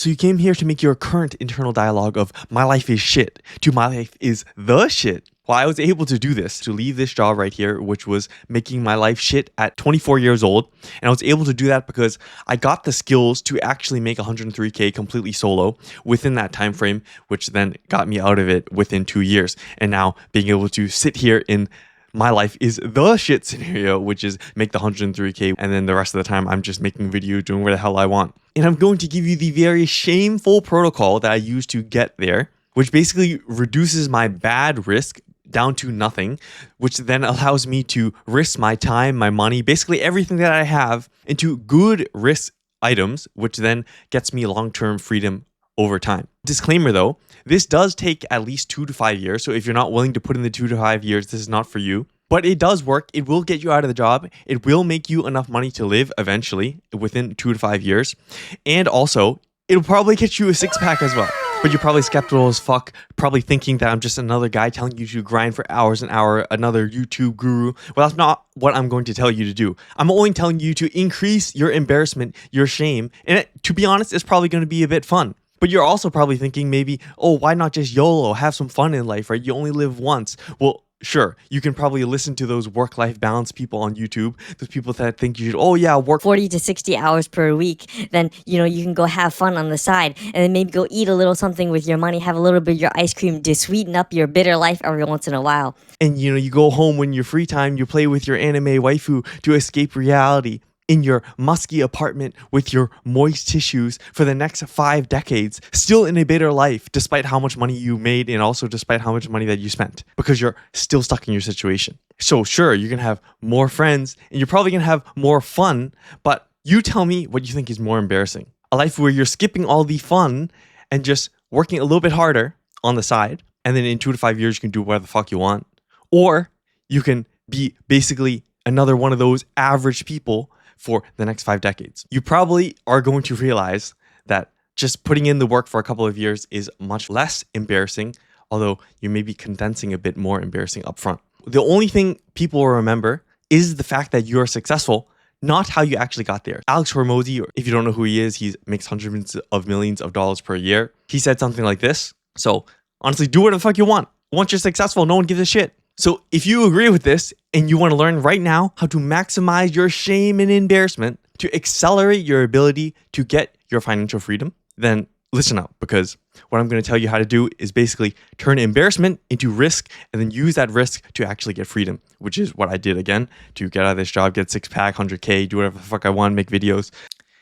So you came here to make your current internal dialogue of my life is shit to my life is the shit. Well, I was able to do this, to leave this job right here, which was making my life shit at 24 years old. And I was able to do that because I got the skills to actually make 103K completely solo within that time frame, which then got me out of it within 2 years. And now being able to sit here in my life is the shit scenario, which is make the 103K, and then the rest of the time I'm just making video, doing whatever the hell I want. And I'm going to give you the very shameful protocol that I used to get there, which basically reduces my bad risk down to nothing, which then allows me to risk my time, my money, basically everything that I have into good risk items, which then gets me long-term freedom over time. Disclaimer though, this does take at least 2 to 5 years. So if you're not willing to put in the 2 to 5 years, this is not for you. But it does work. It will get you out of the job. It will make you enough money to live eventually within 2 to 5 years. And also, it'll probably get you a six-pack as well. But you're probably skeptical as fuck, probably thinking that I'm just another guy telling you to grind for hours and hours, another YouTube guru. Well, that's not what I'm going to tell you to do. I'm only telling you to increase your embarrassment, your shame. And to be honest, it's probably going to be a bit fun. But you're also probably thinking maybe, oh, why not just YOLO, have some fun in life, right? You only live once. Well, sure, you can probably listen to those work-life balance people on YouTube, those people that think you should, oh yeah, work 40 to 60 hours per week. Then, you can go have fun on the side and then maybe go eat a little something with your money, have a little bit of your ice cream to sweeten up your bitter life every once in a while. And you go home when you're free time, you play with your anime waifu to escape reality in your musky apartment with your moist tissues for the next 5 decades, still in a bitter life, despite how much money you made and also despite how much money that you spent, because you're still stuck in your situation. So sure, you're going to have more friends and you're probably going to have more fun, but you tell me what you think is more embarrassing. A life where you're skipping all the fun and just working a little bit harder on the side, and then in 2 to 5 years, you can do whatever the fuck you want. Or you can be basically another one of those average people for the next 5 decades. You probably are going to realize that just putting in the work for a couple of years is much less embarrassing, although you may be condensing a bit more embarrassing upfront. The only thing people will remember is the fact that you're successful, not how you actually got there. Alex Hormozy, if you don't know who he is, he makes hundreds of millions of dollars per year. He said something like this. So honestly, do whatever the fuck you want. Once you're successful, no one gives a shit. So if you agree with this and you want to learn right now how to maximize your shame and embarrassment to accelerate your ability to get your financial freedom, then listen up, because what I'm going to tell you how to do is basically turn embarrassment into risk and then use that risk to actually get freedom, which is what I did again, to get out of this job, get 6-pack, 100K, do whatever the fuck I want, make videos.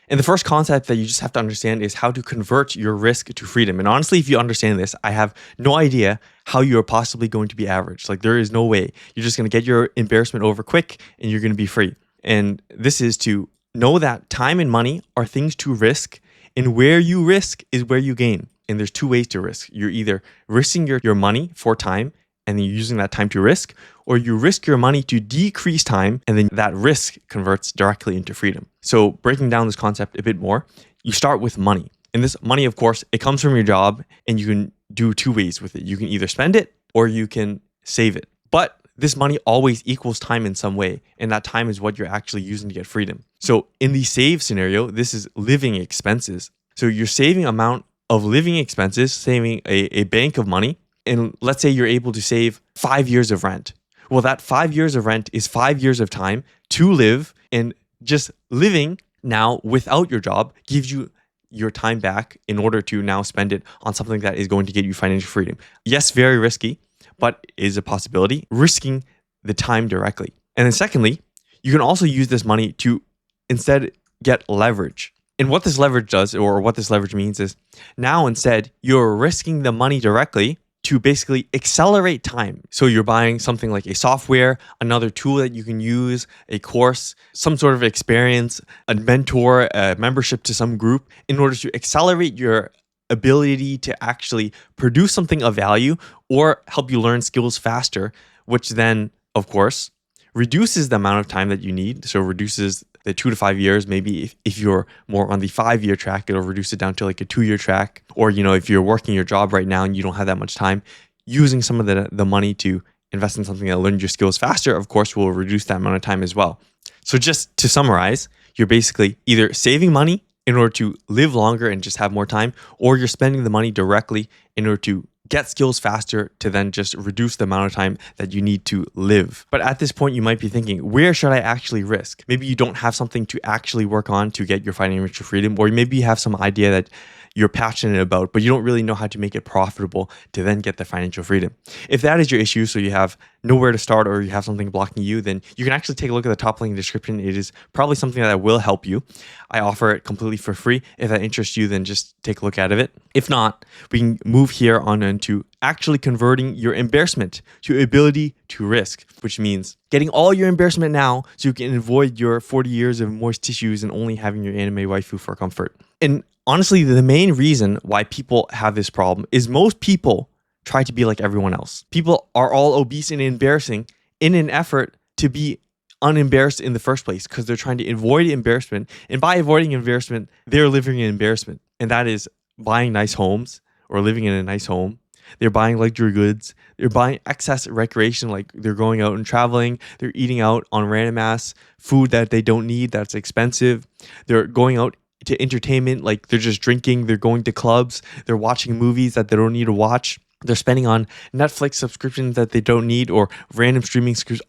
And the first concept that you just have to understand is how to convert your risk to freedom. And honestly, if you understand this, I have no idea how you are possibly going to be average. Like, there is no way. You're just going to get your embarrassment over quick and you're going to be free. And this is to know that time and money are things to risk, and where you risk is where you gain. And there's 2 ways to risk. You're either risking your money for time and then you're using that time to risk, or you risk your money to decrease time and then that risk converts directly into freedom. So breaking down this concept a bit more, you start with money. And this money, of course, it comes from your job, and you can do 2 ways with it. You can either spend it or you can save it. But this money always equals time in some way, and that time is what you're actually using to get freedom. So in the save scenario, this is living expenses. So you're saving amount of living expenses, saving a bank of money. And let's say you're able to save 5 years of rent. Well, that 5 years of rent is 5 years of time to live, and just living now without your job gives you your time back in order to now spend it on something that is going to get you financial freedom. Yes, very risky, but is a possibility, risking the time directly. And then secondly, you can also use this money to instead get leverage. And what this leverage does, or what this leverage means, is now instead you're risking the money directly to basically accelerate time. So you're buying something like a software, another tool that you can use, a course, some sort of experience, a mentor, a membership to some group, in order to accelerate your ability to actually produce something of value or help you learn skills faster, which then, of course, reduces the amount of time that you need. So reduces the 2 to 5 years. Maybe if you're more on the 5-year track, it'll reduce it down to like a 2-year track. Or, if you're working your job right now and you don't have that much time, using some of the money to invest in something that learns your skills faster, of course, will reduce that amount of time as well. So just to summarize, you're basically either saving money in order to live longer and just have more time, or you're spending the money directly in order to get skills faster to then just reduce the amount of time that you need to live. But at this point, you might be thinking, where should I actually risk? Maybe you don't have something to actually work on to get your financial freedom, or maybe you have some idea that you're passionate about, but you don't really know how to make it profitable to then get the financial freedom. If that is your issue, so you have nowhere to start or you have something blocking you, then you can actually take a look at the top link in the description. It is probably something that will help you. I offer it completely for free. If that interests you, then just take a look at it. If not, we can move here on into actually converting your embarrassment to ability to risk, which means getting all your embarrassment now so you can avoid your 40 years of moist tissues and only having your anime waifu for comfort. And honestly, the main reason why people have this problem is most people try to be like everyone else. People are all obese and embarrassing in an effort to be unembarrassed in the first place because they're trying to avoid embarrassment. And by avoiding embarrassment, they're living in embarrassment. And that is buying nice homes or living in a nice home. They're buying luxury goods. They're buying excess recreation, like they're going out and traveling. They're eating out on random ass food that they don't need, that's expensive. They're going out to entertainment, like they're just drinking. They're going to clubs. They're watching movies that they don't need to watch. They're spending on Netflix subscriptions that they don't need, or random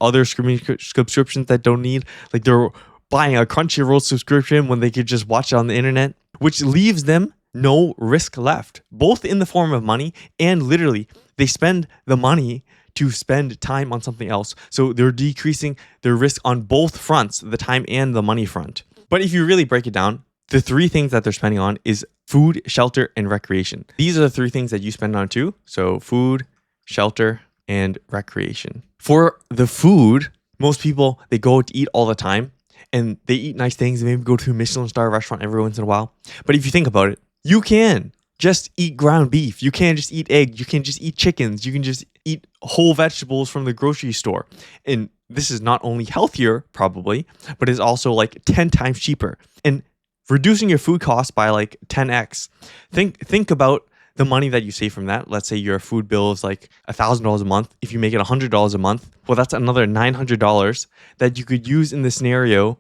other streaming subscriptions that don't need. Like they're buying a Crunchyroll subscription when they could just watch it on the internet, which leaves them no risk left, both in the form of money and literally they spend the money to spend time on something else. So they're decreasing their risk on both fronts, the time and the money front. But if you really break it down, the three things that they're spending on is food, shelter, and recreation. These are the three things that you spend on too. So food, shelter, and recreation. For the food, most people, they go to eat all the time and they eat nice things. They maybe go to a Michelin star restaurant every once in a while. But if you think about it, you can just eat ground beef. You can't just eat eggs. You can just eat chickens. You can just eat whole vegetables from the grocery store. And this is not only healthier, probably, but it's also like 10 times cheaper. And reducing your food costs by like 10x. Think about the money that you save from that. Let's say your food bill is like $1,000 a month. If you make it $100 a month, well, that's another $900 that you could use in this scenario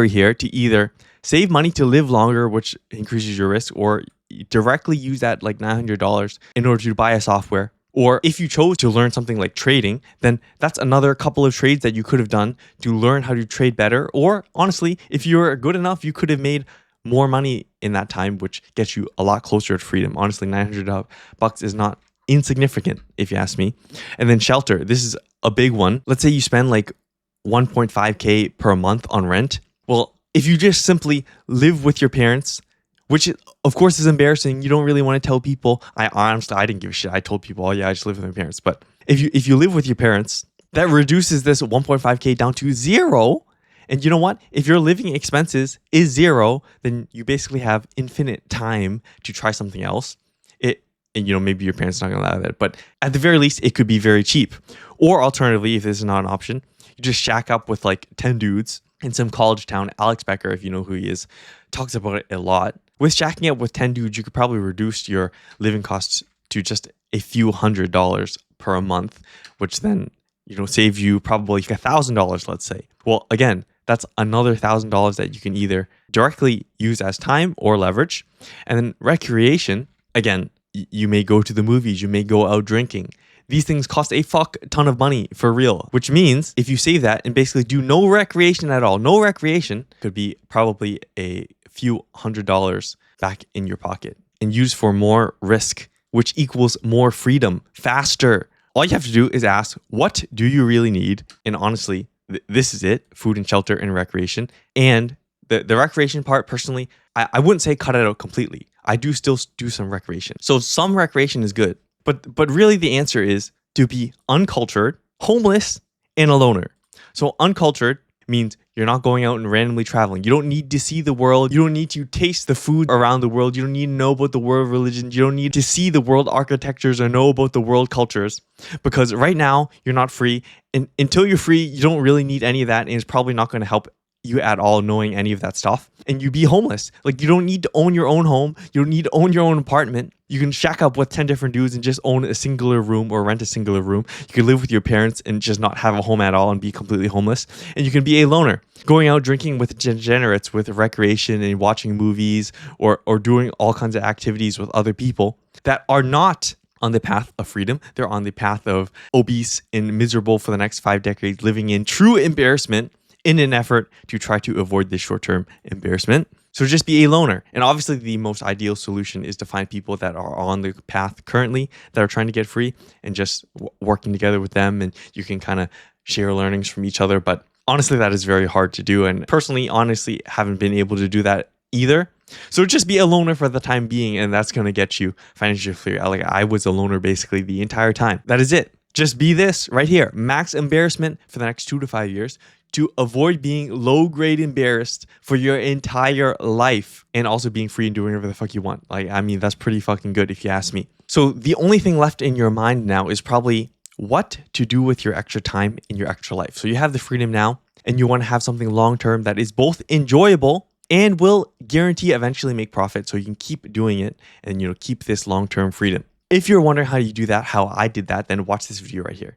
here to either save money to live longer, which increases your risk, or directly use that like $900 in order to buy a software. Or if you chose to learn something like trading, then that's another couple of trades that you could have done to learn how to trade better. Or honestly, if you're good enough, you could have made more money in that time, which gets you a lot closer to freedom. Honestly, $900 is not insignificant, if you ask me. And then shelter, this is a big one. Let's say you spend like 1.5K per month on rent. Well, if you just simply live with your parents, which of course is embarrassing. You don't really want to tell people. I didn't give a shit. I told people, oh yeah, I just live with my parents. But if you live with your parents, that reduces this 1.5K down to zero. And you know what? If your living expenses is zero, then you basically have infinite time to try something else. And maybe your parents are not going to allow that, but at the very least, it could be very cheap. Or alternatively, if this is not an option, you just shack up with like 10 dudes in some college town. Alex Becker, if you know who he is, talks about it a lot. With shacking up with 10 dudes, you could probably reduce your living costs to just a few $100s per month, which then, save you probably $1,000, let's say. Well, again, that's another $1,000 that you can either directly use as time or leverage. And then recreation, again, you may go to the movies, you may go out drinking. These things cost a fuck ton of money for real, which means if you save that and basically do no recreation at all, no recreation could be probably a few $100s back in your pocket and used for more risk, which equals more freedom faster. All you have to do is ask, what do you really need? And honestly, this is it, food and shelter and recreation. And the recreation part, personally, I wouldn't say cut it out completely. I do still do some recreation. So some recreation is good. But really the answer is to be uncultured, homeless, and a loner. So uncultured means you're not going out and randomly traveling. You don't need to see the world. You don't need to taste the food around the world. You don't need to know about the world religions. You don't need to see the world architectures or know about the world cultures. Because right now, you're not free. And until you're free, you don't really need any of that. And it's probably not going to help you at all knowing any of that stuff, and you be homeless. Like, you don't need to own your own home. You don't need to own your own apartment. You can shack up with 10 different dudes and just own a singular room or rent a singular room. You can live with your parents and just not have a home at all and be completely homeless. And you can be a loner, going out drinking with degenerates, with recreation and watching movies, or doing all kinds of activities with other people that are not on the path of freedom. They're on the path of obese and miserable for the next 5 decades, living in true embarrassment in an effort to try to avoid this short-term embarrassment. So just be a loner. And obviously the most ideal solution is to find people that are on the path currently that are trying to get free and just working together with them, and you can kind of share learnings from each other. But honestly, that is very hard to do. And personally, honestly, haven't been able to do that either. So just be a loner for the time being, and that's going to get you financially free. Like, I was a loner basically the entire time. That is it. Just be this right here. Max embarrassment for the next 2 to 5 years to avoid being low-grade embarrassed for your entire life, and also being free and doing whatever the fuck you want. Like, I mean, that's pretty fucking good if you ask me. So the only thing left in your mind now is probably what to do with your extra time in your extra life. So you have the freedom now, and you want to have something long-term that is both enjoyable and will guarantee eventually make profit, so you can keep doing it and, keep this long-term freedom. If you're wondering how you do that, how I did that, then watch this video right here.